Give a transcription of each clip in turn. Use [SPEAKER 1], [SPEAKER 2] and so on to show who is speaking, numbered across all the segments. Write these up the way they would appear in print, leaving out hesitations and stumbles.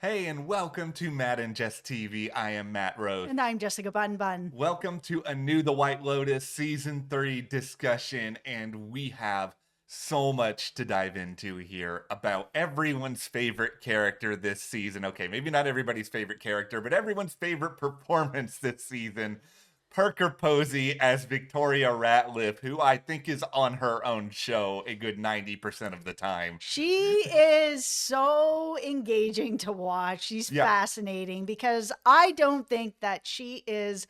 [SPEAKER 1] Hey, and welcome to Matt and Jess TV. I am Matt Rose.
[SPEAKER 2] And I'm Jessica Bun Bun.
[SPEAKER 1] Welcome to a new The White Lotus Season 3 discussion, and we have so much to dive into here about everyone's favorite character this season. Okay, maybe not everybody's favorite character, but everyone's favorite performance this season. Parker Posey as Victoria Ratliff, who I think is on her own show a good 90% of the time.
[SPEAKER 2] She is so engaging to watch. She's
[SPEAKER 1] Yeah.
[SPEAKER 2] fascinating because I don't think that she is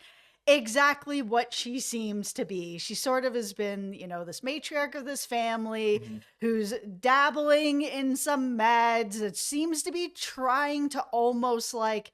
[SPEAKER 2] exactly what she seems to be. She sort of has been, this matriarch of this family
[SPEAKER 1] Mhm.
[SPEAKER 2] who's dabbling in some meds that seems to be trying to almost like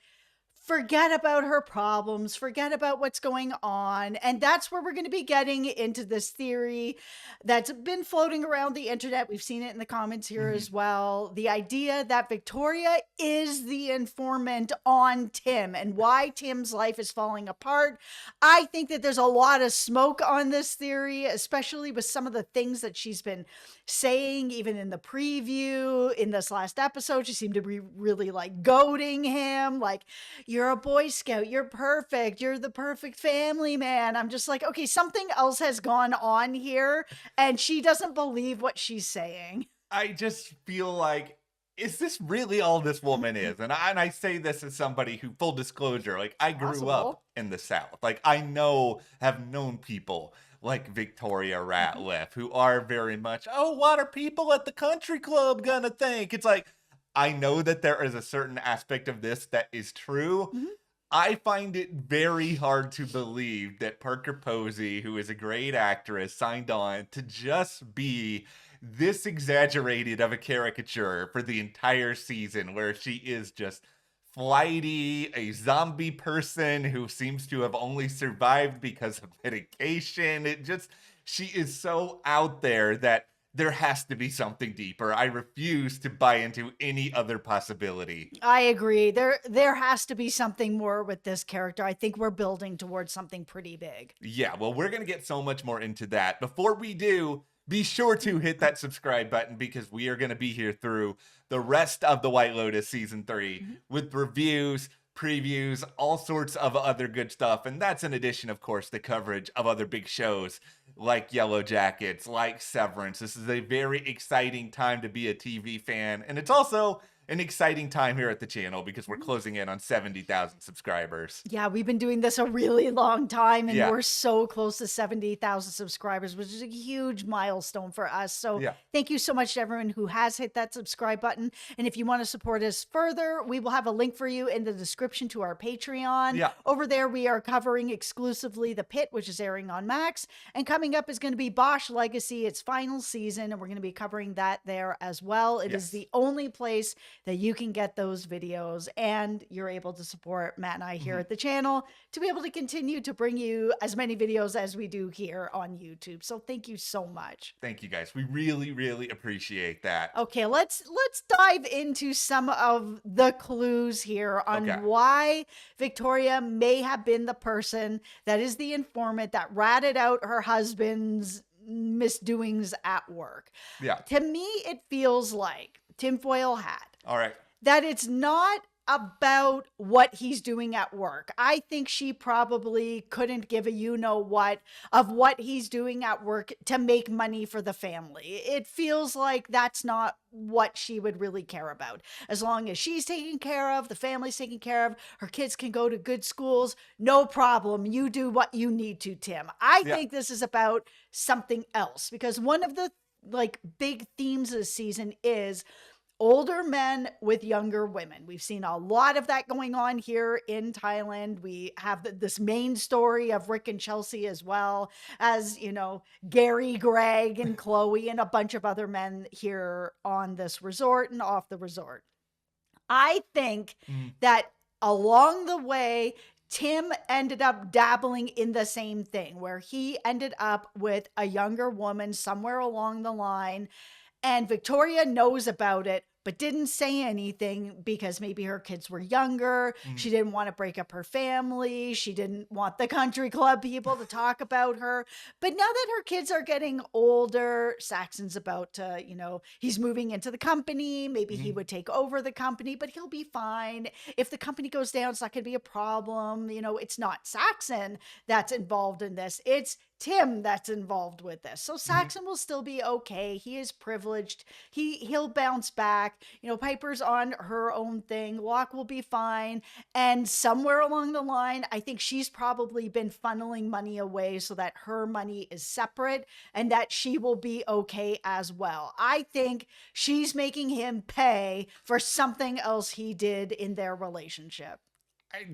[SPEAKER 2] forget about her problems, forget about what's going on. And that's where we're going to be getting into this theory that's been floating around the internet. We've seen it in the comments here
[SPEAKER 1] Mhm.
[SPEAKER 2] as well. The idea that Victoria is the informant on Tim and why Tim's life is falling apart. I think that there's a lot of smoke on this theory, especially with some of the things that she's been saying, even in the preview. In this last episode, she seemed to be really like goading him, like, you're a Boy Scout, you're perfect, you're the perfect family man. I'm just like, okay, something else has gone on here, and she doesn't believe what she's saying.
[SPEAKER 1] I just feel like, is this really all this woman is? And I say this as somebody who, full disclosure, like I grew up
[SPEAKER 2] Possible.
[SPEAKER 1] in the South. Like have known people like Victoria Ratliff who are very much, oh, what are people at the country club gonna think? It's like, I know that there is a certain aspect of this that is true.
[SPEAKER 2] Mhm.
[SPEAKER 1] I find it very hard to believe that Parker Posey, who is a great actress, signed on to just be this exaggerated of a caricature for the entire season, where she is just flighty, a zombie person who seems to have only survived because of medication. She is so out there that there has to be something deeper. I refuse to buy into any other possibility.
[SPEAKER 2] I agree. There has to be something more with this character. I think we're building towards something pretty big.
[SPEAKER 1] Yeah, well, we're going to get so much more into that. Before we do, be sure to hit that subscribe button because we are going to be here through the rest of the White Lotus season 3
[SPEAKER 2] Mhm.
[SPEAKER 1] with reviews, previews, all sorts of other good stuff. And that's in addition, of course, to coverage of other big shows like Yellow Jackets, like Severance. This is a very exciting time to be a TV fan. And it's also an exciting time here at the channel because we're closing in on 70,000 subscribers.
[SPEAKER 2] Yeah, we've been doing this a really long time, and
[SPEAKER 1] Yeah.
[SPEAKER 2] we're so close to 70,000 subscribers, which is a huge milestone for us. So
[SPEAKER 1] Yeah.
[SPEAKER 2] thank you so much to everyone who has hit that subscribe button. And if you want to support us further, we will have a link for you in the description to our Patreon.
[SPEAKER 1] Yeah.
[SPEAKER 2] Over there, we are covering exclusively The Pit, which is airing on Max. And coming up is going to be Bosch Legacy, its final season, and we're going to be covering that there as well. It is
[SPEAKER 1] Yes.
[SPEAKER 2] the only place that you can get those videos, and you're able to support Matt and I here at the channel to be able to continue to bring you as many videos as we do here on YouTube. So thank you so much.
[SPEAKER 1] Thank you guys. We really, really appreciate that.
[SPEAKER 2] Okay, let's dive into some of the clues here on
[SPEAKER 1] Okay.
[SPEAKER 2] why Victoria may have been the person that is the informant that ratted out her husband's misdoings at work.
[SPEAKER 1] Yeah.
[SPEAKER 2] To me, it feels like tinfoil hat.
[SPEAKER 1] All right.
[SPEAKER 2] That it's not about what he's doing at work. I think she probably couldn't give a what of what he's doing at work to make money for the family. It feels like that's not what she would really care about. As long as she's taken care of, the family's taken care of, her kids can go to good schools, no problem. You do what you need to, Tim. I
[SPEAKER 1] Yeah.
[SPEAKER 2] think this is about something else, because one of the like big themes of the season is older men with younger women. We've seen a lot of that going on here in Thailand. We have this main story of Rick and Chelsea, as well as, Gary, Greg, and Chloe, and a bunch of other men here on this resort and off the resort. I think
[SPEAKER 1] Mhm.
[SPEAKER 2] that along the way, Tim ended up dabbling in the same thing, where he ended up with a younger woman somewhere along the line, and Victoria knows about it, but didn't say anything because maybe her kids were younger.
[SPEAKER 1] Mhm.
[SPEAKER 2] She didn't want to break up her family. She didn't want the country club people to talk about her. But now that her kids are getting older, Saxon's about to, he's moving into the company. Maybe he
[SPEAKER 1] Mhm.
[SPEAKER 2] would take over the company, but he'll be fine. If the company goes down, it's not going to be a problem. It's not Saxon that's involved in this. It's Tim that's involved with this. So
[SPEAKER 1] Mhm.
[SPEAKER 2] Saxon will still be okay. He is privileged. He'll bounce back. Piper's on her own thing. Locke will be fine. And somewhere along the line, I think she's probably been funneling money away so that her money is separate and that she will be okay as well. I think she's making him pay for something else he did in their relationship.
[SPEAKER 1] I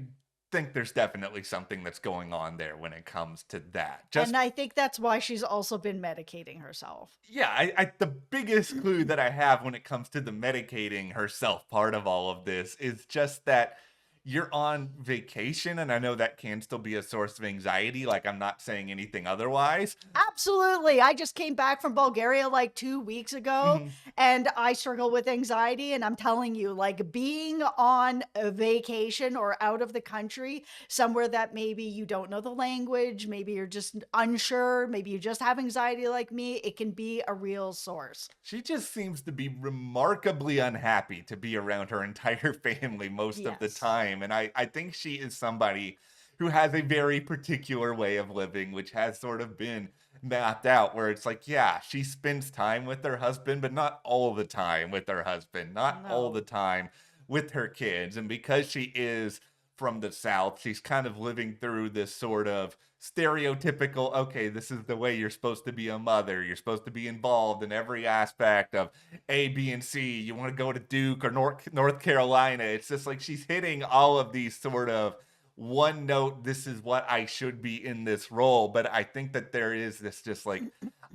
[SPEAKER 1] think there's definitely something that's going on there when it comes to that. Just
[SPEAKER 2] And I think that's why she's also been medicating herself.
[SPEAKER 1] yeah, the biggest clue that I have when it comes to the medicating herself part of all of this is just that you're on vacation, and I know that can still be a source of anxiety. Like, I'm not saying anything otherwise.
[SPEAKER 2] Absolutely. I just came back from Bulgaria like 2 weeks ago
[SPEAKER 1] Mhm.
[SPEAKER 2] and I struggle with anxiety. And I'm telling you, like being on a vacation or out of the country, somewhere that maybe you don't know the language, maybe you're just unsure, maybe you just have anxiety like me, it can be a real source.
[SPEAKER 1] She just seems to be remarkably unhappy to be around her entire family most of the
[SPEAKER 2] Yes.
[SPEAKER 1] time. And I think she is somebody who has a very particular way of living, which has sort of been mapped out, where it's like, yeah, she spends time with her husband, but not all the time with her husband, not all the
[SPEAKER 2] No.
[SPEAKER 1] time with her kids. And because she is from the South, she's kind of living through this sort of stereotypical, okay, this is the way you're supposed to be a mother. You're supposed to be involved in every aspect of A, B, and C. You want to go to Duke or North Carolina. It's just like she's hitting all of these sort of one note, this is what I should be in this role. But I think that there is this just like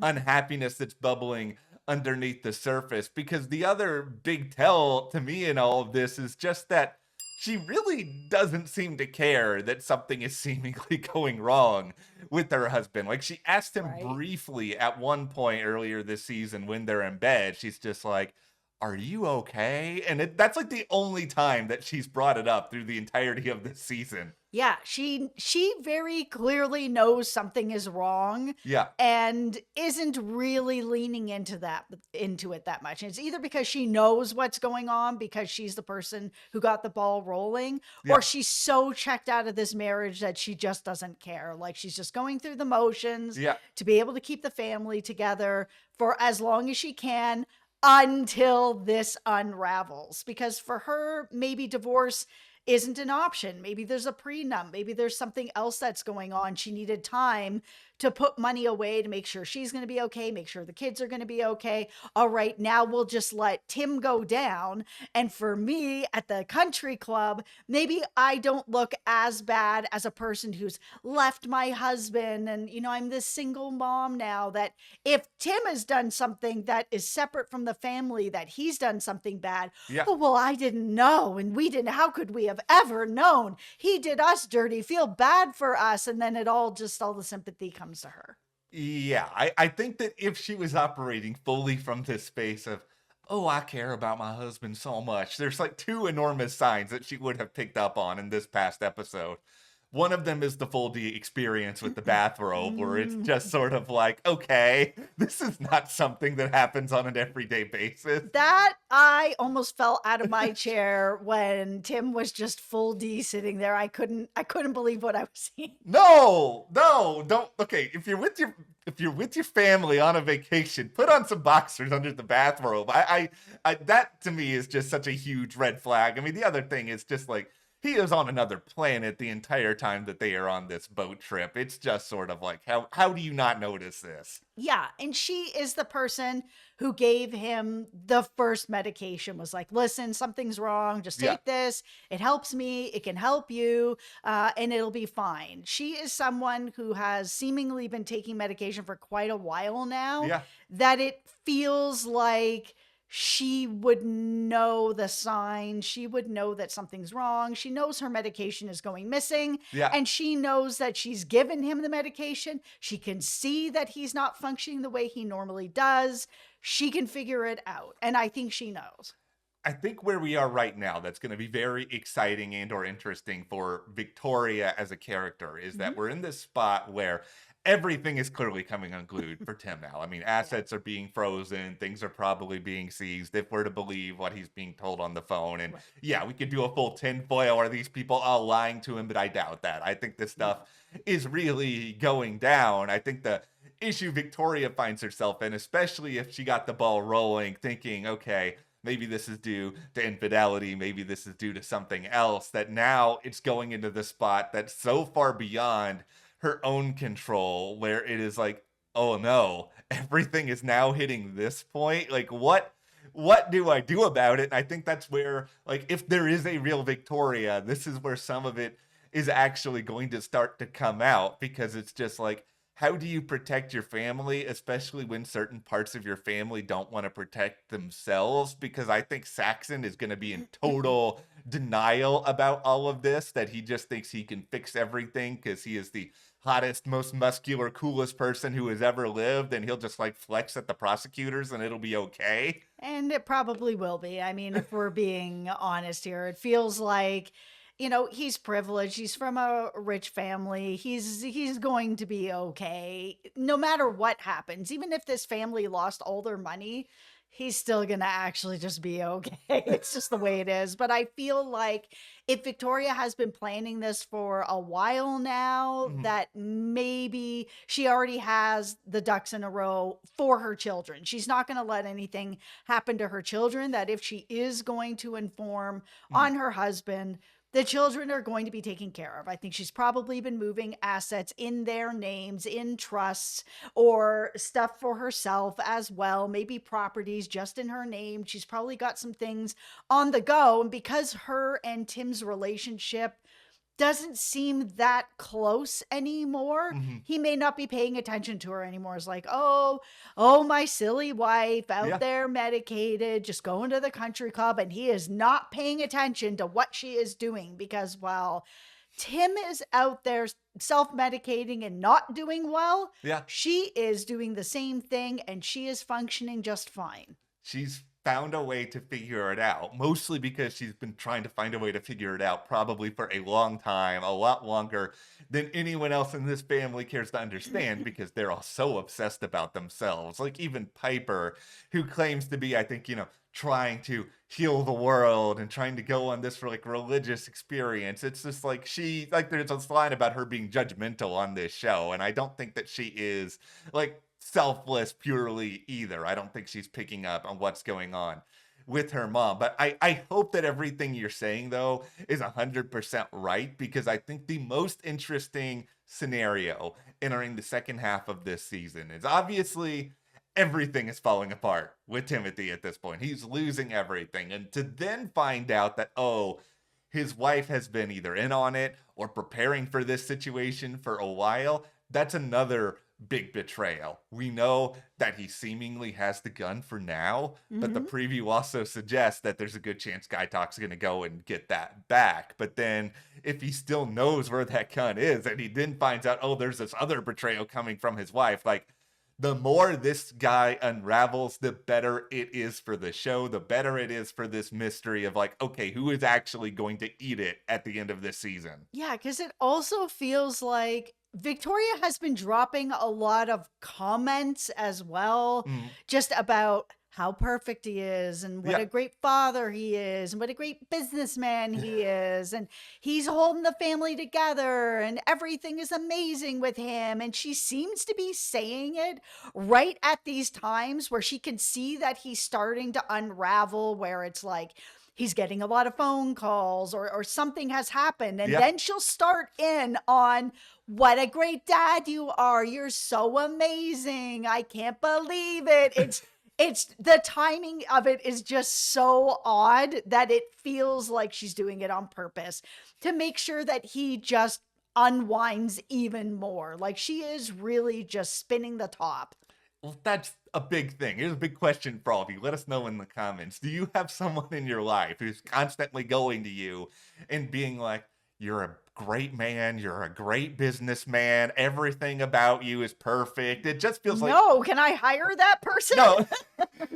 [SPEAKER 1] unhappiness that's bubbling underneath the surface, because the other big tell to me in all of this is just that she really doesn't seem to care that something is seemingly going wrong with her husband. Like, she asked him
[SPEAKER 2] Right?
[SPEAKER 1] briefly at one point earlier this season when they're in bed. She's just like, "Are you okay?" And that's like the only time that she's brought it up through the entirety of this season.
[SPEAKER 2] Yeah, she very clearly knows something is wrong
[SPEAKER 1] Yeah.
[SPEAKER 2] and isn't really leaning into it that much. And it's either because she knows what's going on because she's the person who got the ball rolling, or
[SPEAKER 1] Yeah.
[SPEAKER 2] she's so checked out of this marriage that she just doesn't care. Like she's just going through the motions
[SPEAKER 1] Yeah.
[SPEAKER 2] to be able to keep the family together for as long as she can until this unravels. Because for her, maybe divorce isn't an option. Maybe there's a prenup. Maybe there's something else that's going on. She needed time to put money away to make sure she's going to be okay, make sure the kids are going to be okay. All right, now we'll just let Tim go down. And for me at the country club, maybe I don't look as bad as a person who's left my husband. And, I'm this single mom now that if Tim has done something that is separate from the family, that he's done something bad,
[SPEAKER 1] Yeah.
[SPEAKER 2] oh, well, I didn't know. And we didn't. How could we have ever known? He did us dirty. Feel bad for us. And then all the sympathy comes to her.
[SPEAKER 1] Yeah, I think that if she was operating fully from this space of, oh, I care about my husband so much, there's like two enormous signs that she would have picked up on in this past episode. One of them is the full D experience with the bathrobe, where it's
[SPEAKER 2] Mm.
[SPEAKER 1] just sort of like, okay, this is not something that happens on an everyday basis.
[SPEAKER 2] That I almost fell out of my chair when Tim was just full D sitting there. I couldn't believe what I was seeing.
[SPEAKER 1] No, no, don't. Okay, if you're with your family on a vacation, put on some boxers under the bathrobe. I that to me is just such a huge red flag. I mean, the other thing is just like he is on another planet the entire time that they are on this boat trip. It's just sort of like how do you not notice this?
[SPEAKER 2] Yeah, and she is the person who gave him the first medication, was like, listen, something's wrong, just
[SPEAKER 1] Yeah,
[SPEAKER 2] take this, it helps me, it can help you, and it'll be fine. She is someone who has seemingly been taking medication for quite a while now,
[SPEAKER 1] yeah,
[SPEAKER 2] that it feels like she would know the signs. She would know that something's wrong. She knows her medication is going missing,
[SPEAKER 1] yeah.
[SPEAKER 2] and she knows that she's given him the medication. She can see that he's not functioning the way he normally does. She can figure it out, and I think she knows.
[SPEAKER 1] I think where we are right now, that's going to be very exciting and or interesting for Victoria as a character is
[SPEAKER 2] Mhm.
[SPEAKER 1] that we're in this spot where everything is clearly coming unglued for Tim now. I mean,
[SPEAKER 2] Yeah.
[SPEAKER 1] assets are being frozen, things are probably being seized if we're to believe what he's being told on the phone. And
[SPEAKER 2] Right.
[SPEAKER 1] yeah, we could do a full tinfoil. Are these people all lying to him? But I doubt that. I think this
[SPEAKER 2] Yeah.
[SPEAKER 1] stuff is really going down. I think the issue Victoria finds herself in, especially if she got the ball rolling, thinking, okay, maybe this is due to infidelity, maybe this is due to something else, that now it's going into the spot that's so far beyond her own control where it is like, oh no, everything is now hitting this point. Like what do I do about it? And I think that's where, like, if there is a real Victoria, this is where some of it is actually going to start to come out, because it's just like, how do you protect your family, especially when certain parts of your family don't want to protect themselves? Because I think Saxon is going to be in total denial about all of this, that he just thinks he can fix everything because he is the hottest, most muscular, coolest person who has ever lived, and he'll just like flex at the prosecutors and it'll be okay.
[SPEAKER 2] And it probably will be. I mean, if we're being honest here, it feels like, he's privileged. He's from a rich family. He's going to be okay no matter what happens. Even if this family lost all their money, he's still going to actually just be okay. It's just the way it is. But I feel like if Victoria has been planning this for a while now,
[SPEAKER 1] Mhm.
[SPEAKER 2] that maybe she already has the ducks in a row for her children. She's not going to let anything happen to her children, that if she is going to inform
[SPEAKER 1] Mhm.
[SPEAKER 2] on her husband, the children are going to be taken care of. I think she's probably been moving assets in their names, in trusts, or stuff for herself as well, maybe properties just in her name. She's probably got some things on the go. And because her and Tim's relationship doesn't seem that close anymore,
[SPEAKER 1] Mhm.
[SPEAKER 2] he may not be paying attention to her anymore. It's like, oh, my silly wife out
[SPEAKER 1] Yeah.
[SPEAKER 2] there medicated, just going to the country club, and he is not paying attention to what she is doing because, well, Tim is out there self-medicating and not doing well.
[SPEAKER 1] Yeah.
[SPEAKER 2] She is doing the same thing and she is functioning just fine.
[SPEAKER 1] She's found a way to figure it out, mostly because she's been trying to find a way to figure it out probably for a long time, a lot longer than anyone else in this family cares to understand, because they're all so obsessed about themselves. Like even Piper, who claims to be, I think, trying to heal the world and trying to go on this like religious experience. It's just like there's this line about her being judgmental on this show, and I don't think that she is like selfless purely either. I don't think she's picking up on what's going on with her mom. But I hope that everything you're saying though is 100% right, because I think the most interesting scenario entering the second half of this season is obviously everything is falling apart with Timothy at this point. He's losing everything. And to then find out that, oh, his wife has been either in on it or preparing for this situation for a while, that's another big betrayal. We know that he seemingly has the gun for now, but the
[SPEAKER 2] Mhm.
[SPEAKER 1] preview also suggests that there's a good chance Guy Talk's going to go and get that back. But then if he still knows where that gun is and he then finds out, oh, there's this other betrayal coming from his wife, like, the more this guy unravels, the better it is for the show, the better it is for this mystery of like, okay, who is actually going to eat it at the end of this season?
[SPEAKER 2] Yeah, because it also feels like Victoria has been dropping a lot of comments as well,
[SPEAKER 1] Mm,
[SPEAKER 2] just about how perfect he is and what
[SPEAKER 1] yeah,
[SPEAKER 2] a great father he is and what a great businessman he is. And he's holding the family together and everything is amazing with him. And she seems to be saying it right at these times where she can see that he's starting to unravel, where it's like, he's getting a lot of phone calls or something has happened, and
[SPEAKER 1] yeah.
[SPEAKER 2] then she'll start in on what a great dad you are, you're so amazing, I can't believe it. It's the timing of it is just so odd that it feels like she's doing it on purpose to make sure that he just unwinds even more. Like she is really just spinning the top.
[SPEAKER 1] Well, that's a big thing. Here's a big question for all of you. Let us know in the comments. Do you have someone in your life who's constantly going to you and being like, you're a great man, you're a great businessman, everything about you is perfect. It just feels like
[SPEAKER 2] No, can I hire that person?
[SPEAKER 1] no.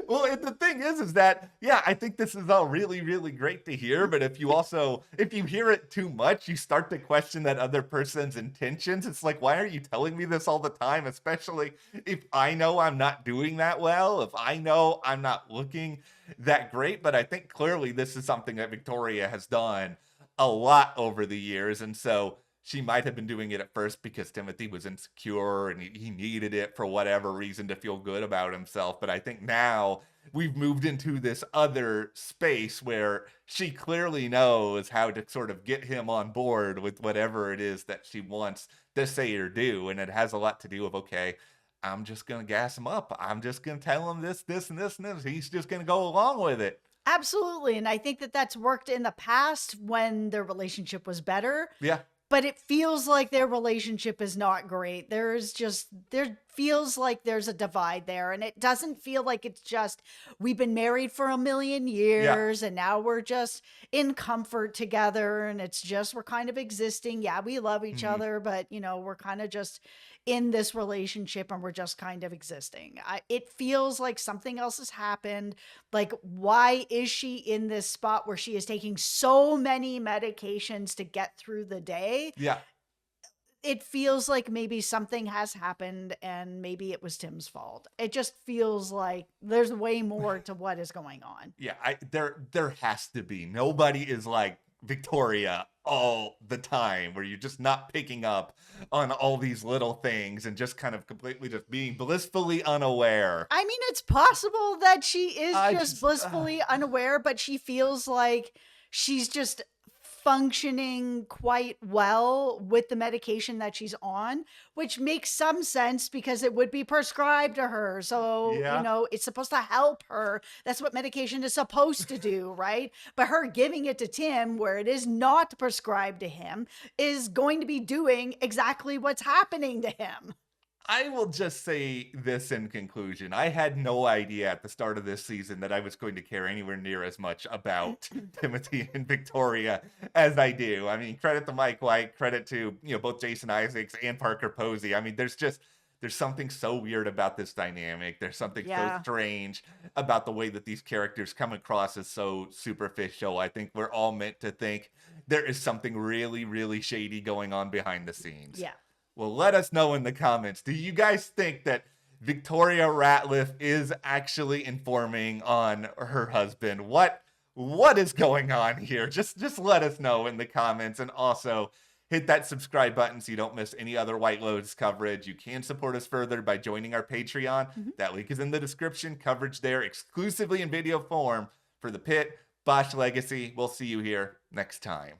[SPEAKER 1] Well, and the thing is that, yeah, I think this is all really, really great to hear. But if you hear it too much, you start to question that other person's intentions. It's like, why are you telling me this all the time? Especially if I know I'm not doing that well, if I know I'm not looking that great. But I think clearly this is something that Victoria has done a lot over the years. And so she might have been doing it at first because Timothy was insecure and he needed it for whatever reason to feel good about himself. But I think now we've moved into this other space where she clearly knows how to sort of get him on board with whatever it is that she wants to say or do. And it has a lot to do with, okay, I'm just going to gas him up. I'm just going to tell him this, this, and this, and this. He's just going to go along with it.
[SPEAKER 2] Absolutely. And I think that that's worked in the past when their relationship was better.
[SPEAKER 1] Yeah.
[SPEAKER 2] But it feels like their relationship is not great. There feels like there's a divide there. And it doesn't feel like it's just, we've been married for a million years and now we're just in comfort together. And it's just, we're kind of existing. Yeah, we love each other, but we're kind of just in this relationship and we're just kind of existing. It feels like something else has happened. Like, why is she in this spot where she is taking so many medications to get through the day?
[SPEAKER 1] Yeah.
[SPEAKER 2] It feels like maybe something has happened and maybe it was Tim's fault. It just feels like there's way more to what is going on.
[SPEAKER 1] Yeah, there has to be. Nobody is like Victoria all the time where you're just not picking up on all these little things and just kind of completely just being blissfully unaware.
[SPEAKER 2] I mean, it's possible that she is
[SPEAKER 1] I
[SPEAKER 2] just blissfully unaware, but she feels like she's just functioning quite well with the medication that she's on, which makes some sense because it would be prescribed to her. So,
[SPEAKER 1] Yeah.
[SPEAKER 2] it's supposed to help her. That's what medication is supposed to do, right? But her giving it to Tim, where it is not prescribed to him, is going to be doing exactly what's happening to him.
[SPEAKER 1] I will just say this in conclusion. I had no idea at the start of this season that I was going to care anywhere near as much about Timothy and Victoria as I do. I mean, credit to Mike White, credit to, both Jason Isaacs and Parker Posey. I mean, there's something so weird about this dynamic. There's something so strange about the way that these characters come across as so superficial. I think we're all meant to think there is something really, really shady going on behind the scenes.
[SPEAKER 2] Yeah.
[SPEAKER 1] Well, let us know in the comments. Do you guys think that Victoria Ratliff is actually informing on her husband? What is going on here? Just let us know in the comments, and also hit that subscribe button so you don't miss any other White Lotus coverage. You can support us further by joining our Patreon. That link is in the description. Coverage there exclusively in video form for The Pit, Bosch Legacy. We'll see you here next time.